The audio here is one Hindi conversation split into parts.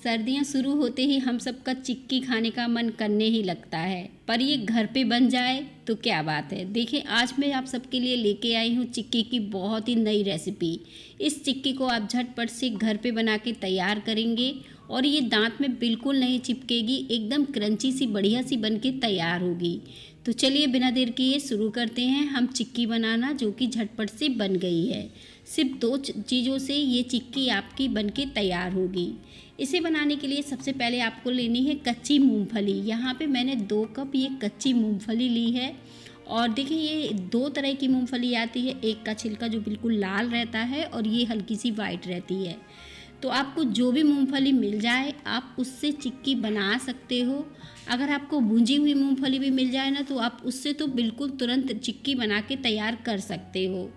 सर्दियाँ शुरू होते ही हम सबका चिक्की खाने का मन करने ही लगता है, पर ये घर पे बन जाए तो क्या बात है। देखिए आज मैं आप सबके लिए लेके आई हूँ चिक्की की बहुत ही नई रेसिपी। इस चिक्की को आप झटपट से घर पे बना के तैयार करेंगे और ये दांत में बिल्कुल नहीं चिपकेगी, एकदम क्रंची सी बढ़िया सी बन के तैयार होगी। तो चलिए बिना देर किए शुरू करते हैं हम चिक्की बनाना, जो कि झटपट से बन गई है। सिर्फ दो चीज़ों से ये चिक्की आपकी बनके तैयार होगी। इसे बनाने के लिए सबसे पहले आपको लेनी है कच्ची मूंगफली। यहाँ पे मैंने 2 कप ये कच्ची मूंगफली ली है। और देखिए ये 2 तरह की मूंगफली आती है, एक का छिलका जो बिल्कुल लाल रहता है और ये हल्की सी वाइट रहती है। तो आपको जो भी मूंगफली मिल जाए आप उससे चिक्की बना सकते हो। अगर आपको भुंजी हुई मूंगफली भी मिल जाए ना तो आप उससे तो बिल्कुल तुरंत चिक्की बना के तैयार कर सकते हो।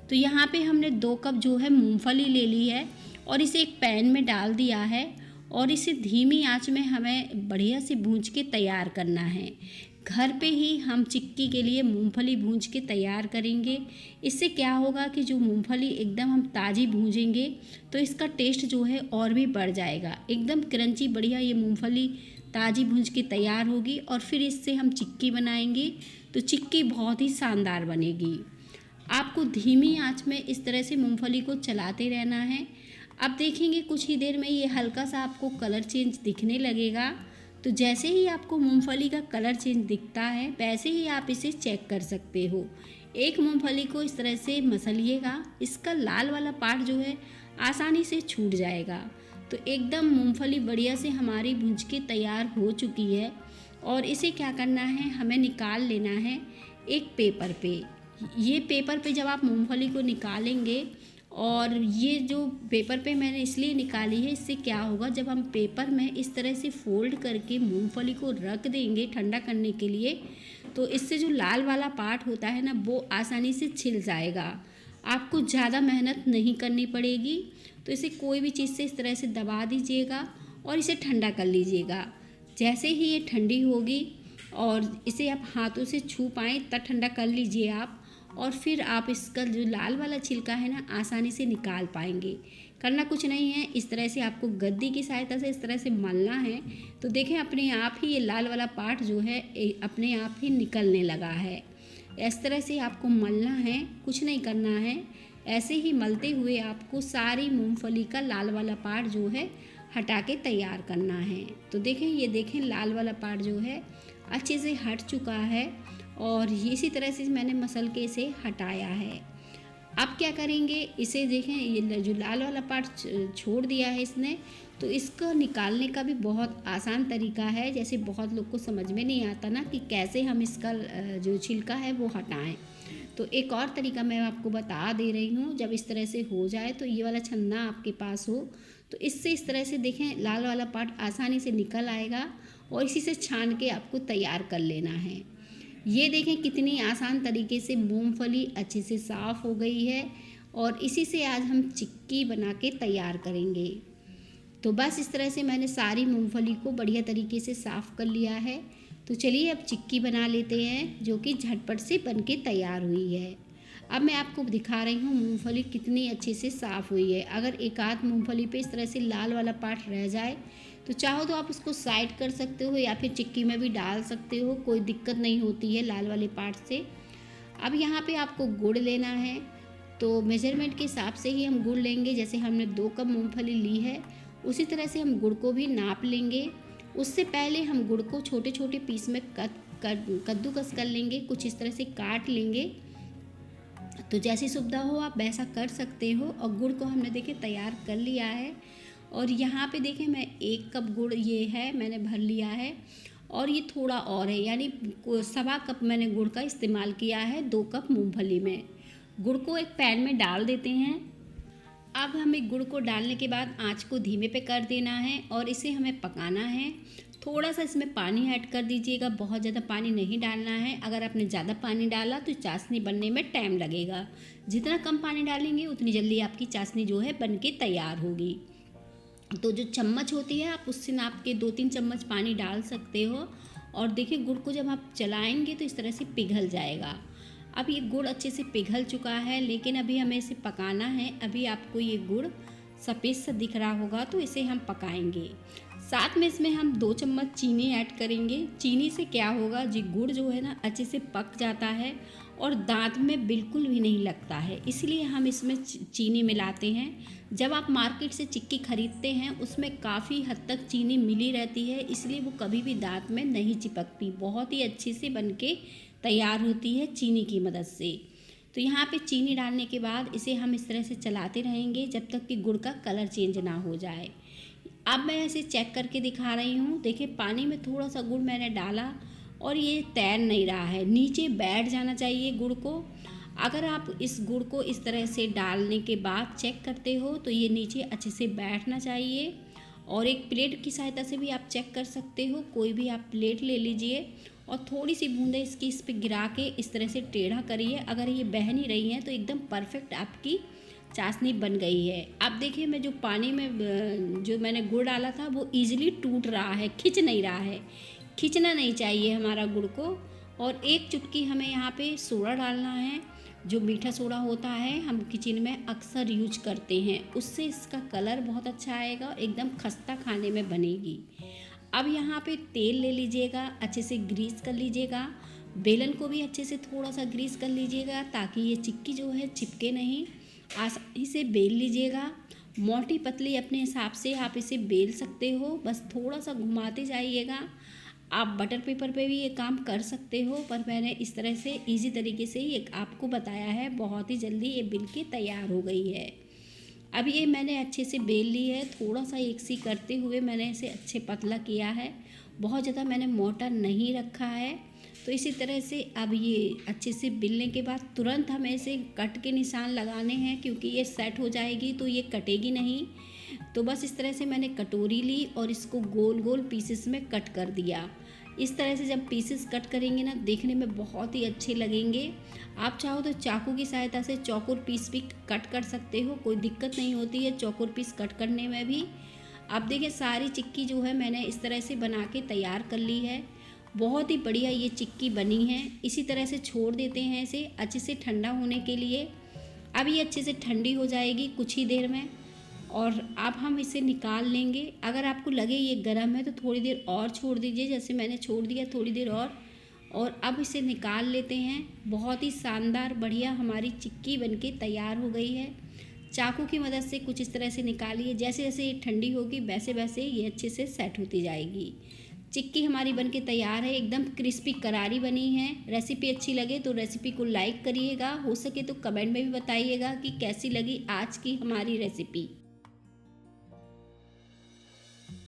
तो यहाँ पे हमने 2 कप जो है मूंगफली ले ली है और इसे एक पैन में डाल दिया है और इसे धीमी आंच में हमें बढ़िया से भूंज के तैयार करना है। घर पे ही हम चिक्की के लिए मूंगफली भूंज के तैयार करेंगे। इससे क्या होगा कि जो मूंगफली एकदम हम ताज़ी भूंजेंगे तो इसका टेस्ट जो है और भी बढ़ जाएगा। एकदम क्रंची बढ़िया ये मूंगफली ताज़ी भूंज के तैयार होगी और फिर इससे हम चिक्की बनाएंगे तो चिक्की बहुत ही शानदार बनेगी। आपको धीमी आंच में इस तरह से मूंगफली को चलाते रहना है। अब देखेंगे कुछ ही देर में ये हल्का सा आपको कलर चेंज दिखने लगेगा। तो जैसे ही आपको मूंगफली का कलर चेंज दिखता है वैसे ही आप इसे चेक कर सकते हो। एक मूंगफली को इस तरह से मसलिएगा, इसका लाल वाला पार्ट जो है आसानी से छूट जाएगा। तो एकदम मूंगफली बढ़िया से हमारी भूंज के तैयार हो चुकी है और इसे क्या करना है, हमें निकाल लेना है एक पेपर पे। ये पेपर पे जब आप मूंगफली को निकालेंगे, और ये जो पेपर पे मैंने इसलिए निकाली है, इससे क्या होगा जब हम पेपर में इस तरह से फोल्ड करके मूंगफली को रख देंगे ठंडा करने के लिए, तो इससे जो लाल वाला पार्ट होता है ना वो आसानी से छिल जाएगा। आपको ज़्यादा मेहनत नहीं करनी पड़ेगी। तो इसे कोई भी चीज़ से इस तरह से दबा दीजिएगा और इसे ठंडा कर लीजिएगा। जैसे ही ये ठंडी होगी और इसे आप हाथों से छू पाएँ तब ठंडा कर लीजिए आप, और फिर आप इसका जो लाल वाला छिलका है ना आसानी से निकाल पाएंगे। करना कुछ नहीं है, इस तरह से आपको गद्दी की सहायता से इस तरह से मलना है। तो देखें अपने आप ही ये लाल वाला पार्ट जो है अपने आप ही निकलने लगा है। इस तरह से आपको मलना है, कुछ नहीं करना है। ऐसे ही मलते हुए आपको सारी मूंगफली का लाल वाला पार्ट जो है हटा के तैयार करना है। तो देखें ये देखें लाल वाला पार्ट जो है अच्छे से हट चुका है और इसी तरह से मैंने मसल के इसे हटाया है। अब क्या करेंगे, इसे देखें ये जो लाल वाला पार्ट छोड़ दिया है इसने, तो इसको निकालने का भी बहुत आसान तरीका है। जैसे बहुत लोग को समझ में नहीं आता ना कि कैसे हम इसका जो छिलका है वो हटाएं, तो एक और तरीका मैं आपको बता दे रही हूँ। जब इस तरह से हो जाए तो ये वाला छन्ना आपके पास हो तो इससे इस तरह से देखें लाल वाला पार्ट आसानी से निकल आएगा और इसी से छान के आपको तैयार कर लेना है। ये देखें कितनी आसान तरीके से मूंगफली अच्छे से साफ़ हो गई है और इसी से आज हम चिक्की बना के तैयार करेंगे। तो बस इस तरह से मैंने सारी मूंगफली को बढ़िया तरीके से साफ़ कर लिया है। तो चलिए अब चिक्की बना लेते हैं, जो कि झटपट से बनके तैयार हुई है। अब मैं आपको दिखा रही हूँ मूंगफली कितनी अच्छे से साफ़ हुई है। अगर एक आध मूंगफली पे इस तरह से लाल वाला पार्ट रह जाए तो चाहो तो आप उसको साइड कर सकते हो या फिर चिक्की में भी डाल सकते हो, कोई दिक्कत नहीं होती है लाल वाले पार्ट से। अब यहाँ पे आपको गुड़ लेना है, तो मेजरमेंट के हिसाब से ही हम गुड़ लेंगे। जैसे हमने 2 कप मूंगफली ली है उसी तरह से हम गुड़ को भी नाप लेंगे। उससे पहले हम गुड़ को छोटे छोटे पीस में कद्दूकस कर लेंगे, कुछ इस तरह से काट लेंगे। तो जैसी सुविधा हो आप वैसा कर सकते हो। और गुड़ को हमने देखे तैयार कर लिया है और यहाँ पे देखें मैं 1 कप गुड़ ये है मैंने भर लिया है और ये थोड़ा और है, यानी 1.25 कप मैंने गुड़ का इस्तेमाल किया है 2 कप मूंगफली में। गुड़ को एक पैन में डाल देते हैं। अब हमें गुड़ को डालने के बाद आंच को धीमे पे कर देना है और इसे हमें पकाना है। थोड़ा सा इसमें पानी ऐड कर दीजिएगा, बहुत ज़्यादा पानी नहीं डालना है। अगर आपने ज़्यादा पानी डाला तो चाशनी बनने में टाइम लगेगा। जितना कम पानी डालेंगे उतनी जल्दी आपकी चाशनी जो है बन के तैयार होगी। तो जो चम्मच होती है आप उससे नाप के 2-3 चम्मच पानी डाल सकते हो। और देखिए गुड़ को जब आप चलाएंगे तो इस तरह से पिघल जाएगा। अब ये गुड़ अच्छे से पिघल चुका है, लेकिन अभी हमें इसे पकाना है। अभी आपको ये गुड़ सफ़ेद सा दिख रहा होगा तो इसे हम पकाएंगे। साथ में इसमें हम 2 चम्मच चीनी ऐड करेंगे। चीनी से क्या होगा जी, गुड़ जो है ना अच्छे से पक जाता है और दांत में बिल्कुल भी नहीं लगता है, इसलिए हम इसमें चीनी मिलाते हैं। जब आप मार्केट से चिक्की खरीदते हैं उसमें काफ़ी हद तक चीनी मिली रहती है, इसलिए वो कभी भी दांत में नहीं चिपकती, बहुत ही अच्छे से बनके तैयार होती है चीनी की मदद से। तो यहाँ पे चीनी डालने के बाद इसे हम इस तरह से चलाते रहेंगे जब तक कि गुड़ का कलर चेंज ना हो जाए। अब मैं ऐसे चेक करके दिखा रही हूँ। देखिए पानी में थोड़ा सा गुड़ मैंने डाला और ये तैर नहीं रहा है, नीचे बैठ जाना चाहिए गुड़ को। अगर आप इस गुड़ को इस तरह से डालने के बाद चेक करते हो तो ये नीचे अच्छे से बैठना चाहिए। और एक प्लेट की सहायता से भी आप चेक कर सकते हो, कोई भी आप प्लेट ले लीजिए और थोड़ी सी बूंदें इसकी इस पर गिरा के इस तरह से टेढ़ा करिए। अगर ये बह नहीं रही हैं तो एकदम परफेक्ट आपकी चाशनी बन गई है। अब देखिए मैं जो पानी में जो मैंने गुड़ डाला था वो इजीली टूट रहा है, खिंच नहीं रहा है। खींचना नहीं चाहिए हमारा गुड़ को। और 1 चुटकी हमें यहाँ पे सोडा डालना है, जो मीठा सोडा होता है हम किचन में अक्सर यूज करते हैं, उससे इसका कलर बहुत अच्छा आएगा और एकदम खस्ता खाने में बनेगी। अब यहाँ पे तेल ले लीजिएगा, अच्छे से ग्रीस कर लीजिएगा। बेलन को भी अच्छे से थोड़ा सा ग्रीस कर लीजिएगा ताकि ये चिक्की जो है चिपके नहीं। आसानी से बेल लीजिएगा, मोटी पतली अपने हिसाब से आप इसे बेल सकते हो, बस थोड़ा सा घुमाते जाइएगा। आप बटर पेपर पे भी ये काम कर सकते हो, पर मैंने इस तरह से इजी तरीके से ही एक आपको बताया है। बहुत ही जल्दी ये बिल के तैयार हो गई है। अब ये मैंने अच्छे से बेल ली है, थोड़ा सा एक सी करते हुए मैंने इसे अच्छे पतला किया है, बहुत ज़्यादा मैंने मोटा नहीं रखा है। तो इसी तरह से अब ये अच्छे से बेलने के बाद तुरंत हमें इसे कट के निशान लगाने हैं, क्योंकि ये सेट हो जाएगी तो ये कटेगी नहीं। तो बस इस तरह से मैंने कटोरी ली और इसको गोल गोल पीसेस में कट कर दिया। इस तरह से जब पीसेस कट करेंगे ना, देखने में बहुत ही अच्छे लगेंगे। आप चाहो तो चाकू की सहायता से चौकोर पीस भी कट कर सकते हो, कोई दिक्कत नहीं होती है चौकोर पीस कट करने में भी। अब देखिए सारी चिक्की जो है मैंने इस तरह से बना के तैयार कर ली है। बहुत ही बढ़िया ये चिक्की बनी है। इसी तरह से छोड़ देते हैं इसे अच्छे से ठंडा होने के लिए। अब ये अच्छे से ठंडी हो जाएगी कुछ ही देर में और अब हम इसे निकाल लेंगे। अगर आपको लगे ये गर्म है तो थोड़ी देर और छोड़ दीजिए, जैसे मैंने छोड़ दिया थोड़ी देर और अब इसे निकाल लेते हैं। बहुत ही शानदार बढ़िया हमारी चिक्की बनके तैयार हो गई है। चाकू की मदद से कुछ इस तरह से निकालिए, जैसे जैसे ये ठंडी होगी वैसे वैसे ये अच्छे से सेट होती जाएगी। चिक्की हमारी बनके तैयार है, एकदम क्रिस्पी करारी बनी है। रेसिपी अच्छी लगे तो रेसिपी को लाइक करिएगा, हो सके तो कमेंट में भी बताइएगा कि कैसी लगी आज की हमारी रेसिपी।